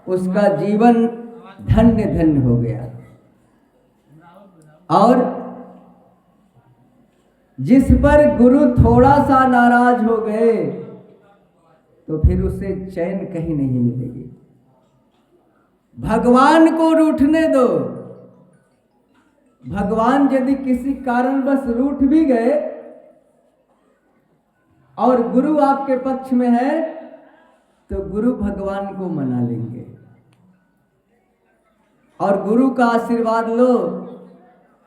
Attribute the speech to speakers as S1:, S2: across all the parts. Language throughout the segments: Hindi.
S1: उसका जीवन धन्य धन्य हो गया। और जिस पर गुरु थोड़ा सा नाराज हो गए तो फिर उसे चैन कहीं नहीं मिलेगी। भगवान को रूठने दो। भगवान यदि किसी कारणवश रूठ भी गए और गुरु आपके पक्ष में है तो गुरु भगवान को मना लेंगे और गुरु का आशीर्वाद लो।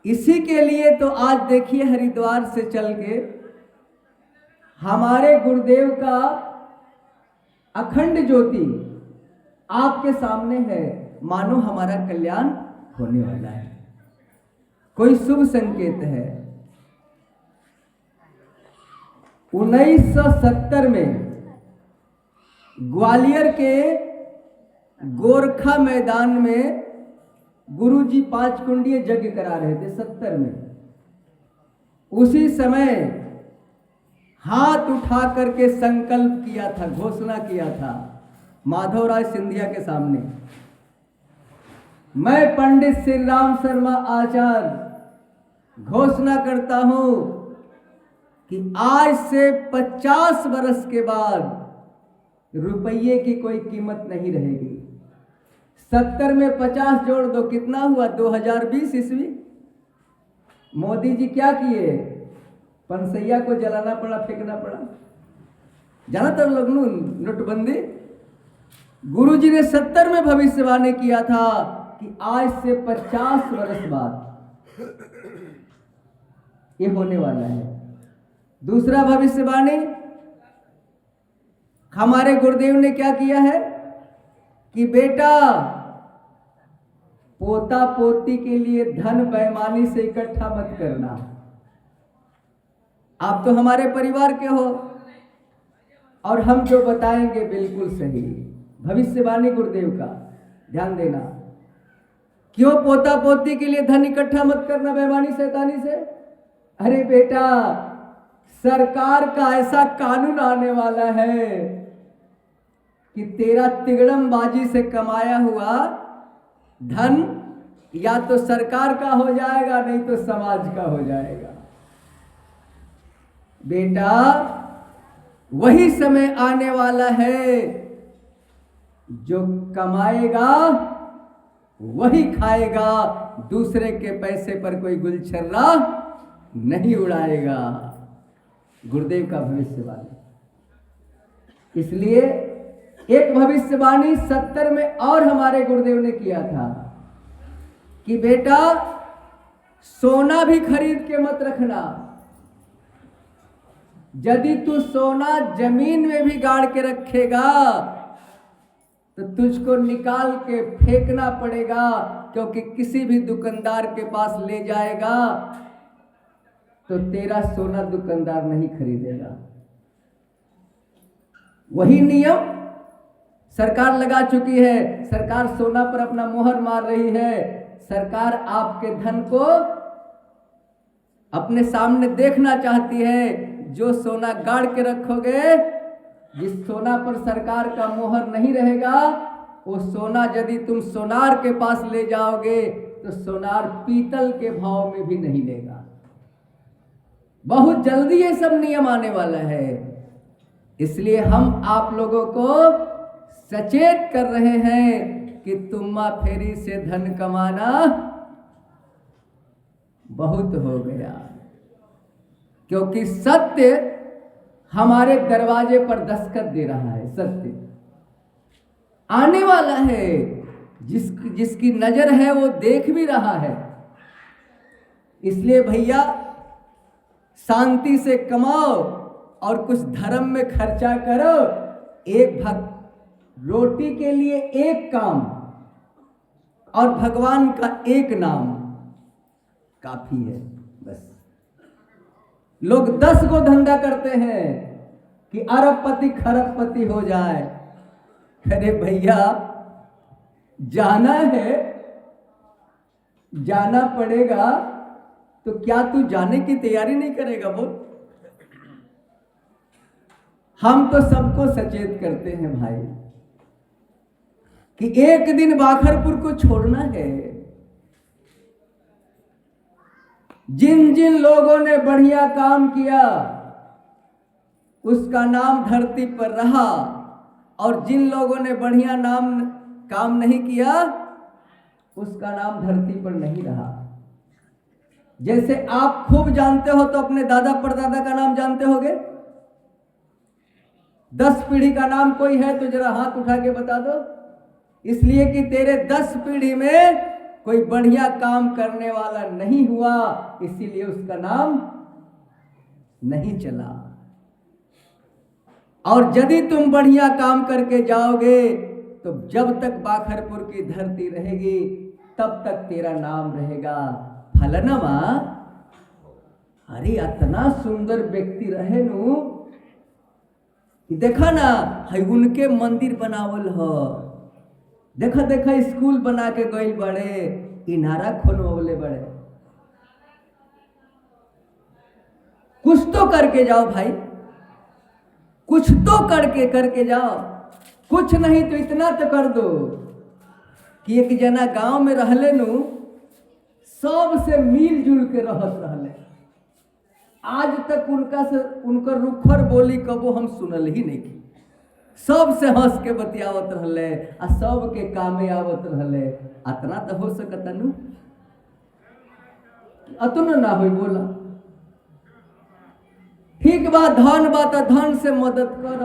S1: इसी के लिए तो आज देखिए हरिद्वार से चल के हमारे गुरुदेव का अखंड ज्योति आपके सामने है, मानो हमारा कल्याण होने वाला है, कोई शुभ संकेत है। 1970 में ग्वालियर के गोरखा मैदान में गुरुजी 5 कुंडीय यज्ञ करा रहे थे 70 में। उसी समय हाथ उठा करके संकल्प किया था, घोषणा किया था माधवराय सिंधिया के सामने, मैं पंडित श्री राम शर्मा आचार्य घोषणा करता हूं कि आज से 50 वर्ष के बाद रुपये की कोई कीमत नहीं रहेगी। 70 में 50 जोड़ दो, कितना हुआ? 2020 ईस्वी। मोदी जी क्या किए? पनसैया को जलाना पड़ा, फेंकना पड़ा। जाना तब लोग नोटबंदी। गुरुजी ने 70 में भविष्यवाणी किया था कि आज से 50 वर्ष बाद ये होने वाला है। दूसरा भविष्यवाणी हमारे गुरुदेव ने क्या किया है कि बेटा पोता पोती के लिए धन बेईमानी से इकट्ठा मत करना। आप तो हमारे परिवार के हो और हम जो बताएंगे बिल्कुल सही। भविष्यवाणी गुरुदेव का ध्यान देना। क्यों पोता पोती के लिए धन इकट्ठा मत करना बेईमानी शैतानी से? अरे बेटा, सरकार का ऐसा कानून आने वाला है कि तेरा तिगड़मबाजी से कमाया हुआ धन या तो सरकार का हो जाएगा, नहीं तो समाज का हो जाएगा। बेटा, वही समय आने वाला है जो कमाएगा वही खाएगा, दूसरे के पैसे पर कोई गुलछर्रा नहीं उड़ाएगा। गुरुदेव का भविष्यवाणी। इसलिए एक भविष्यवाणी 70 में और हमारे गुरुदेव ने किया था कि बेटा सोना भी खरीद के मत रखना। यदि तू सोना जमीन में भी गाड़ के रखेगा तो तुझको निकाल के फेंकना पड़ेगा, क्योंकि किसी भी दुकानदार के पास ले जाएगा तो तेरा सोना दुकानदार नहीं खरीदेगा। वही नियम सरकार लगा चुकी है। सरकार सोना पर अपना मोहर मार रही है। सरकार आपके धन को अपने सामने देखना चाहती है। जो सोना गाड़ के रखोगे, जिस सोना पर सरकार का मोहर नहीं रहेगा, वो सोना यदि तुम सोनार के पास ले जाओगे तो सोनार पीतल के भाव में भी नहीं लेगा। बहुत जल्दी ये सब नियम आने वाला है। इसलिए हम आप लोगों को सचेत कर रहे हैं कि तुम्मा फेरी से धन कमाना बहुत हो गया, क्योंकि सत्य हमारे दरवाजे पर दस्तखत दे रहा है। सत्य आने वाला है। जिसकी नजर है वो देख भी रहा है। इसलिए भैया शांति से कमाओ और कुछ धर्म में खर्चा करो। एक रोटी के लिए एक काम और भगवान का एक नाम काफी है। बस लोग 10 को धंधा करते हैं कि अरबपति खरबपति हो जाए। अरे भैया, जाना है, जाना पड़ेगा, तो क्या तू जाने की तैयारी नहीं करेगा? बोल। हम तो सबको सचेत करते हैं भाई। कि एक दिन बाखरपुर को छोड़ना है। जिन जिन लोगों ने बढ़िया काम किया उसका नाम धरती पर रहा, और जिन लोगों ने बढ़िया काम नहीं किया उसका नाम धरती पर नहीं रहा। जैसे आप खूब जानते हो तो अपने दादा परदादा का नाम जानते होगे। 10 पीढ़ी का नाम कोई है तो जरा हाथ उठा के बता दो। इसलिए कि तेरे 10 पीढ़ी में कोई बढ़िया काम करने वाला नहीं हुआ, इसीलिए उसका नाम नहीं चला। और यदि तुम बढ़िया काम करके जाओगे तो जब तक बाखरपुर की धरती रहेगी तब तक तेरा नाम रहेगा। फलनमा, अरे इतना सुंदर व्यक्ति रहे नु, देखा ना है उनके मंदिर बनावल हो, देखा देखा स्कूल बना के गई बड़े, इनारा खोलवले बड़े। कुछ तो करके जाओ भाई, कुछ तो करके जाओ। कुछ नहीं तो इतना तो कर दो कि एक जना गांव में रहले नु, सबसे मिलजुल के रहत रहले। आज तक उनकर रुखर बोली कबो हम सुनल ही नहीं की। सबसे हंस के बतियावत रहले आ सबके कामे आवत रहले। अतना तो हो सकता नु, अतना ना होई बोला। ठीक बा, धन बा तो धन से मदद कर,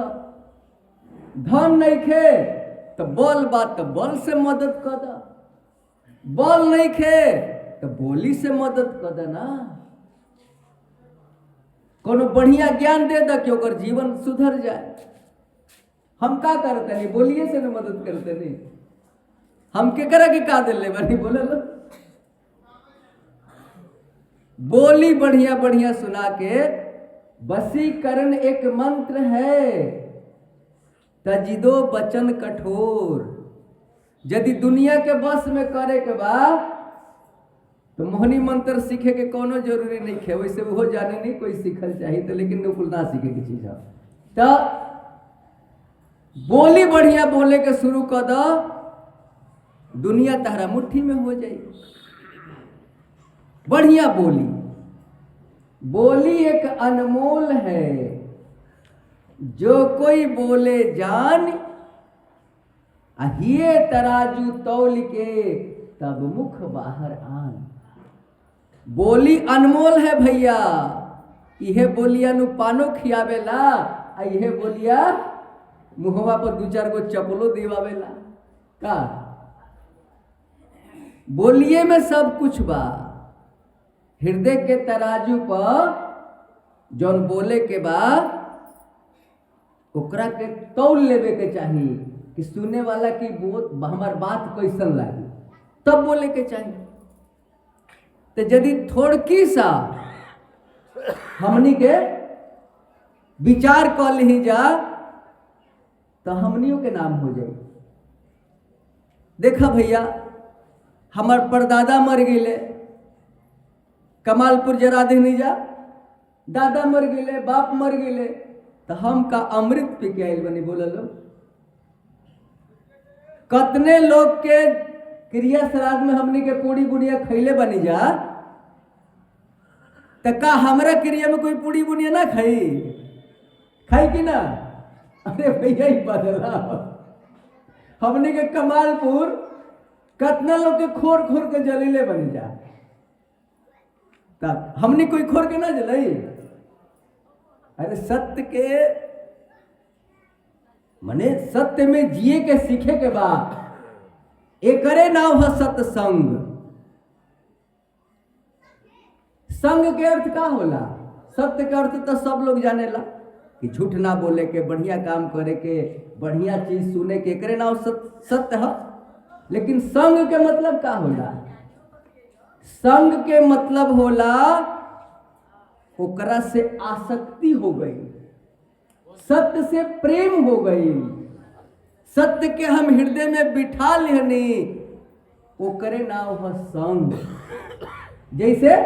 S1: धन नहीं खे तो बल बा तो बल से मदद कर द, बल नहीं खे तो बोली से मदद कर द ना। कोनो बढ़िया ज्ञान दे द कि ओकर जीवन सुधर जाए। हम का करते नहीं, बोलिए से न मदद करते नहीं। हम केकरा के का दिले बनी बोले लो। बोली बढ़िया बढ़िया सुना के। वशीकरण एक मंत्र है, तजिदो बचन कठोर। यदि दुनिया के बस में करे के बाद तो मोहनी मंत्र सीखे के कोनो जरूरी नहीं है। वैसे वो जाने नहीं कोई सीखल चाहिए तो, लेकिन नुकुल ना सीखे की चीज है। तो बोली बढ़िया बोले के शुरू कर दो, दुनिया तहरा मुट्ठी में हो जाएगी। बढ़िया बोली, बोली एक अनमोल है, जो कोई बोले जान, अहिए तराजू तौल के तब मुख बाहर आन। बोली अनमोल है भैया। यह बोलिया नु पानो खियावेला, आ यह बोलिया मुहवा पर 2-4 गो चपलो दिवावेला का। बोलिए में सब कुछ बा। हृदय के तराजू पर जौन बोले के बाद ओकरा के तौल लेवे के चाहिए कि सुनने वाला की हमार बात कैसन लागी, तब बोले के चाहिए। तो यदि थोड़की सा हमनी के विचार कर ली जा तो हमनियों के नाम हो जाए। देखा भैया, हमार परदादा मर गए, कमालपुर जरा देनी जा, दादा मर गए, बाप मर गए, तो हम का अमृत पी के आयल बनी बोला लो। कतने लोग के क्रिया श्राद्ध में हमनी के पूड़ी बुनिया खैले बनी जा, तो का हमरा क्रिया में कोई पूड़ी बुनिया ना खाई कि ना। अरे भैया ही बदला। हमने के कमालपुर कतना लोग के खोर खोर के जलीले बनी जा, तब हमने कोई खोर के ना जलाई। अरे सत्य के मने सत्य में जिए के सीखे के बाद एकरे नाम है सत्संग। संग के अर्थ का होला? सत्य के अर्थ तो सब लोग जानेला कि झूठ ना बोले के, बढ़िया काम करे के, बढ़िया चीज सुने के, एकरे नाम सत्य है। लेकिन संग के मतलब का होला? संग के मतलब होला ओकरा से आसक्ति हो गई, सत्य से प्रेम हो गई, सत्य के हम हृदय में बिठा लेनी, ओकरे नाम है संग। जैसे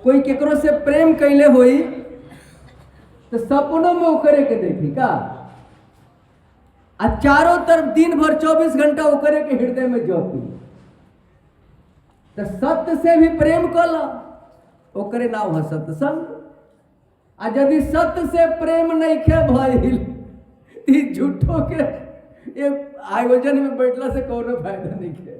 S1: कोई केकरो से प्रेम कैले होई तो सपनों में ओकरे के देखी का, आ चारों तरफ दिन भर 24 घंटा ओकरे के हृदय में जपी, तो सत्य से भी प्रेम कला, ओकरे नाम है सत्संग। आ यदि सत्य से प्रेम नहीं खे भइल, झूठो के ये आयोजन में बैठला से कोनो फायदा नहीं खे।